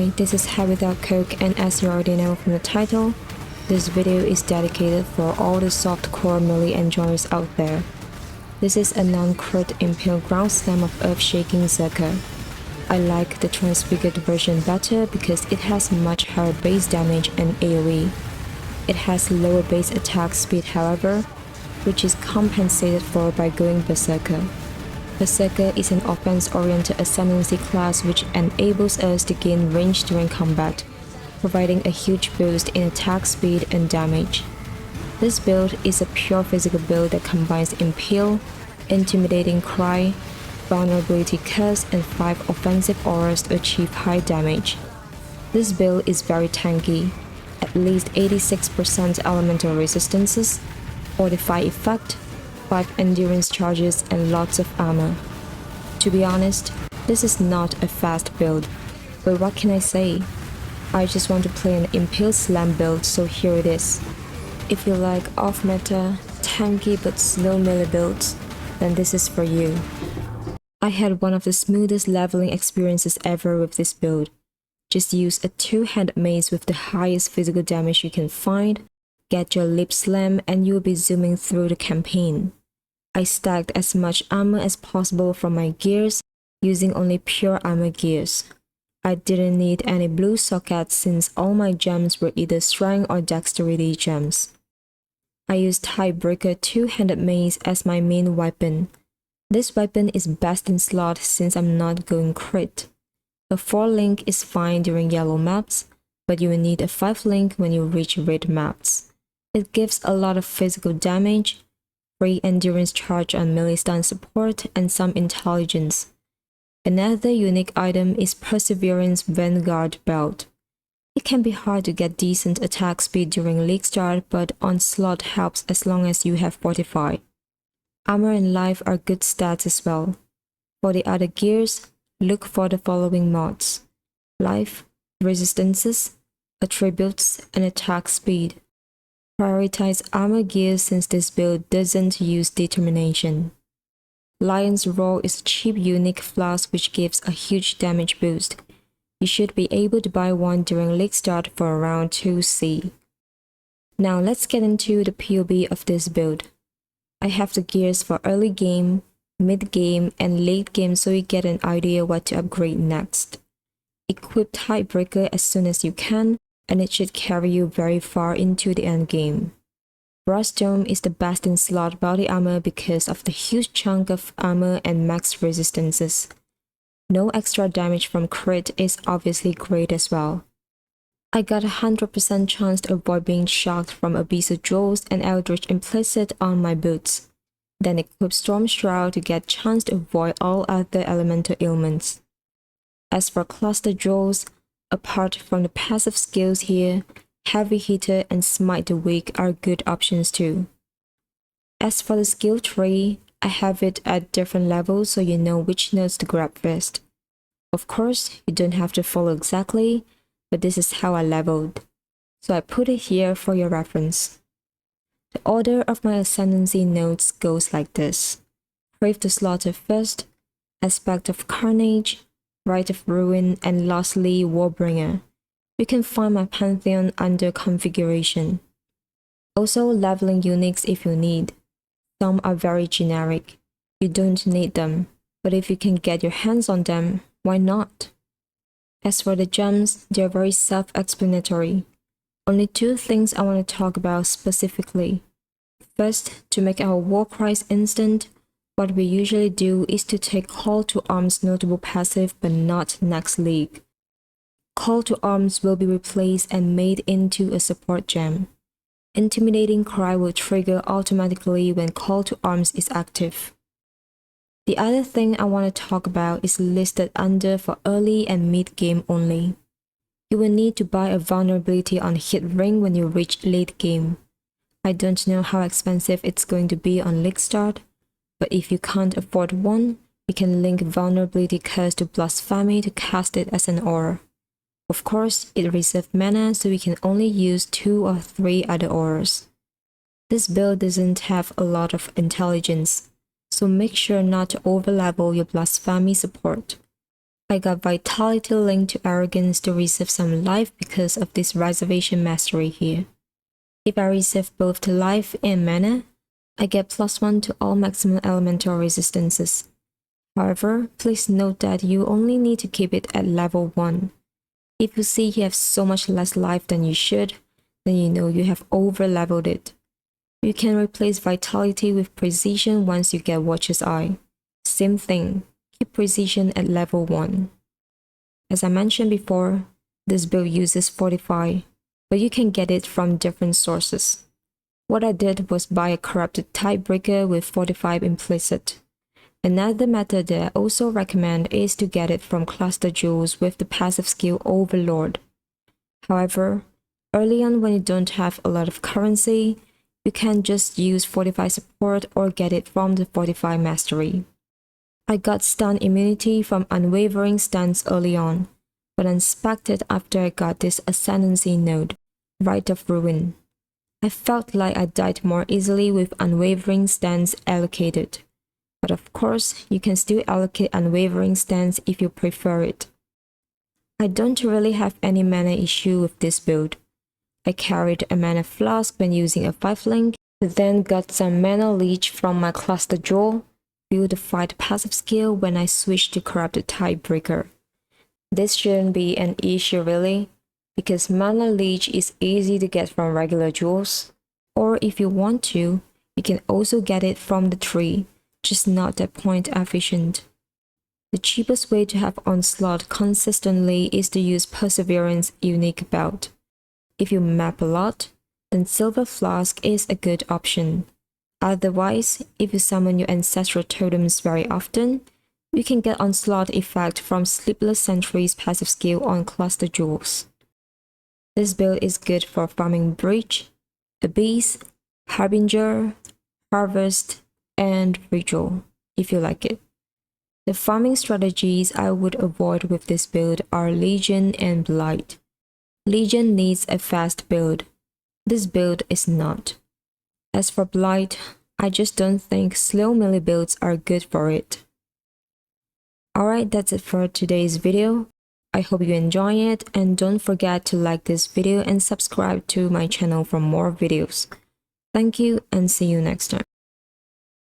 Hi, this is highwithoutcoke, and as you already know from the title, this video is dedicated for all the softcore melee enjoyers out there. This is a non-crit impale ground slam of Earthshaking Berserker. I like the transfigured version better because it has much higher base damage and AoE. It has lower base attack speed however, which is compensated for by going Berserker. Berserker is an offense-oriented Ascendancy class which enables us to gain range during combat, providing a huge boost in attack speed and damage. This build is a pure physical build that combines Impale, Intimidating Cry, Vulnerability Curse, and 5 offensive auras to achieve high damage. This build is very tanky, at least 86% elemental resistances, Fortify effect, 5 endurance charges, and lots of armor. To be honest, this is not a fast build, but what can I say? I just want to play an Impale Slam build, so here it is. If you like off-meta, tanky but slow melee builds, then this is for you. I had one of the smoothest leveling experiences ever with this build. Just use a 2-handed mace with the highest physical damage you can find, get your lip slam, and you'll be zooming through the campaign. I stacked as much armor as possible from my gears, using only pure armor gears. I didn't need any blue sockets since all my gems were either strength or dexterity gems. I used Tiebreaker 2-handed mace as my main weapon. This weapon is best in slot since I'm not going crit. A 4-link is fine during yellow maps, but you will need a 5-link when you reach red maps. It gives a lot of physical damage, free endurance charge on melee stun support, and some intelligence. Another unique item is Perseverance Vanguard Belt. It can be hard to get decent attack speed during league start, but Onslaught helps as long as you have Fortify. Armor and life are good stats as well. For the other gears, look for the following mods: life, resistances, attributes, and attack speed. Prioritize armor gear since this build doesn't use determination. Lion's Roar is a cheap unique flask which gives a huge damage boost. You should be able to buy one during league start for around 2C. Now let's get into the POB of this build. I have the gears for early game, mid game, and late game so you get an idea what to upgrade next. Equip Tiebreaker as soon as you can, and it should carry you very far into the end game. Brass Dome is the best in slot body armor because of the huge chunk of armor and max resistances. No extra damage from crit is obviously great as well. I got a 100% chance to avoid being shocked from Abyssal Jewels and Eldritch implicit on my boots. Then equip Storm Shroud to get chance to avoid all other elemental ailments. As for Cluster Jewels, apart from the passive skills here, Heavy Hitter and Smite the Weak are good options too. As for the skill tree, I have it at different levels so you know which nodes to grab first. Of course, you don't have to follow exactly, but this is how I leveled, so I put it here for your reference. The order of my Ascendancy nodes goes like this: Crave the Slaughter first, Aspect of Carnage, Rite of Ruin, and lastly Warbringer. You can find my Pantheon under Configuration. Also leveling uniques if you need. Some are very generic. You don't need them, but if you can get your hands on them, why not? As for the gems, they are very self-explanatory. Only 2 things I want to talk about specifically. First, to make our Warcries instant, what we usually do is to take Call to Arms notable passive but not next league. Call to Arms will be replaced and made into a support gem. Intimidating Cry will trigger automatically when Call to Arms is active. The other thing I want to talk about is listed under for early and mid game only. You will need to buy a vulnerability on hit ring when you reach late game. I don't know how expensive it's going to be on league start, but if you can't afford one, you can link Vulnerability Curse to Blasphemy to cast it as an aura. Of course, it reserves mana so we can only use 2 or 3 other auras. This build doesn't have a lot of intelligence, so make sure not to overlevel your Blasphemy support. I got Vitality linked to Arrogance to receive some life because of this Reservation Mastery here. If I receive both to life and mana, I get +1 to all maximum elemental resistances. However, please note that you only need to keep it at level 1. If you see you have so much less life than you should, then you know you have over-leveled it. You can replace Vitality with Precision once you get Watcher's Eye. Same thing, keep Precision at level 1. As I mentioned before, this build uses Fortify, but you can get it from different sources. What I did was buy a corrupted Tidebreaker with Fortify implicit. Another method that I also recommend is to get it from cluster jewels with the passive skill Overlord. However, early on when you don't have a lot of currency, you can just use Fortify support or get it from the Fortify Mastery. I got stun immunity from Unwavering Stance early on, but unspected after I got this Ascendancy node, Rite of Ruin. I felt like I died more easily with Unwavering Stance allocated. But of course, you can still allocate Unwavering Stance if you prefer it. I don't really have any mana issue with this build. I carried a mana flask when using a 5-link, then got some mana leech from my cluster jewel, built the fight passive skill when I switched to corrupted Tidebreaker. This shouldn't be an issue really, because mana leech is easy to get from regular jewels, or if you want to, you can also get it from the tree, just not that point efficient. The cheapest way to have Onslaught consistently is to use Perseverance unique belt. If you map a lot, then Silver Flask is a good option. Otherwise, if you summon your ancestral totems very often, you can get Onslaught effect from Sleepless Sentry's passive skill on cluster jewels. This build is good for farming Breach, Abyss, Harbinger, Harvest, and Ritual, if you like it. The farming strategies I would avoid with this build are Legion and Blight. Legion needs a fast build. This build is not. As for Blight, I just don't think slow melee builds are good for it. Alright, that's it for today's video. I hope you enjoy it, and don't forget to like this video and subscribe to my channel for more videos. Thank you and see you next time.